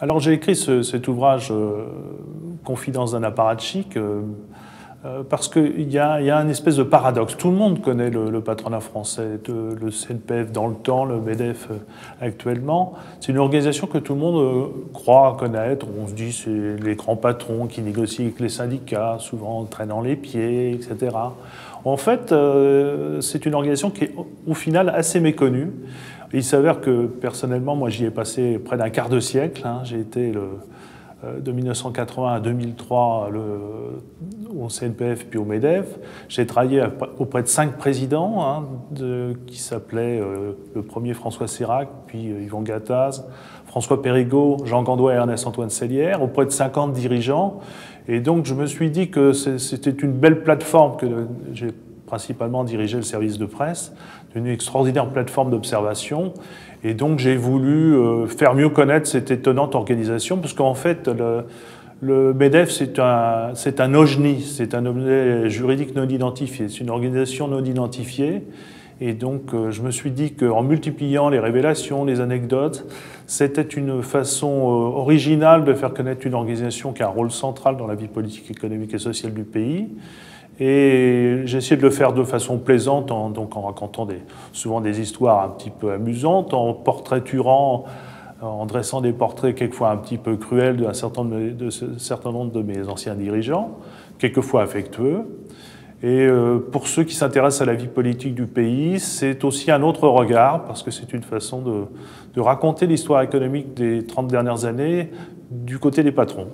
Alors j'ai écrit cet ouvrage Confidence d'un apparatchik parce qu'il y a un espèce de paradoxe. Tout le monde connaît le patronat français, le CNPF dans le temps, le MEDEF actuellement. C'est une organisation que tout le monde croit connaître. On se dit c'est les grands patrons qui négocient avec les syndicats, souvent traînant les pieds, etc. En fait, c'est une organisation qui est au final assez méconnue. Il s'avère que personnellement, moi j'y ai passé près d'un quart de siècle. J'ai été de 1980 à 2003 au CNPF puis au MEDEF. J'ai travaillé auprès de 5 présidents qui s'appelaient le premier François Sérac, puis Yvon Gattaz, François Périgaud, Jean Gandois et Ernest-Antoine Sellière, auprès de 50 dirigeants. Et donc je me suis dit que c'était une belle plateforme que j'ai principalement dirigé le service de presse, une extraordinaire plateforme d'observation. Et donc j'ai voulu faire mieux connaître cette étonnante organisation, parce qu'en fait, le MEDEF, c'est un OJNI, c'est un objet juridique non identifié, c'est une organisation non identifiée. Et donc je me suis dit qu'en multipliant les révélations, les anecdotes, c'était une façon originale de faire connaître une organisation qui a un rôle central dans la vie politique, économique et sociale du pays. Et j'ai essayé de le faire de façon plaisante, en racontant souvent des histoires un petit peu amusantes, en portraiturant, en dressant des portraits quelquefois un petit peu cruels d'un certain nombre de mes anciens dirigeants, quelquefois affectueux. Et pour ceux qui s'intéressent à la vie politique du pays, c'est aussi un autre regard, parce que c'est une façon de raconter l'histoire économique des 30 dernières années du côté des patrons.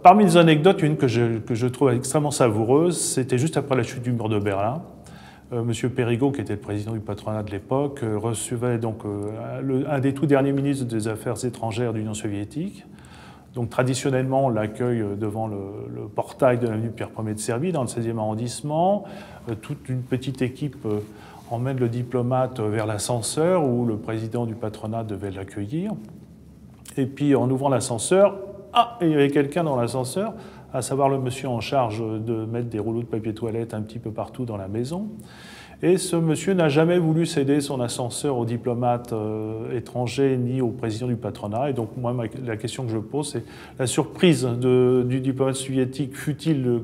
Parmi les anecdotes, une que je trouve extrêmement savoureuse, c'était juste après la chute du mur de Berlin. Monsieur Périgaud, qui était le président du patronat de l'époque, recevait donc un des tout derniers ministres des Affaires étrangères de l'Union soviétique. Donc traditionnellement, on l'accueille devant le portail de l'avenue Pierre Ier de Serbie, dans le 16e arrondissement. Toute une petite équipe emmène le diplomate vers l'ascenseur où le président du patronat devait l'accueillir. Et puis en ouvrant l'ascenseur, il y avait quelqu'un dans l'ascenseur, à savoir le monsieur en charge de mettre des rouleaux de papier toilette un petit peu partout dans la maison. Et ce monsieur n'a jamais voulu céder son ascenseur aux diplomates étrangers ni au président du patronat. Et donc moi, la question que je pose, c'est la surprise du diplomate soviétique, fut-il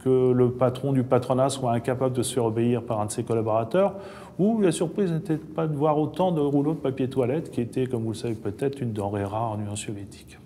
que le patron du patronat soit incapable de se faire obéir par un de ses collaborateurs, ou la surprise n'était pas de voir autant de rouleaux de papier toilette, qui était, comme vous le savez peut-être, une denrée rare en Union soviétique.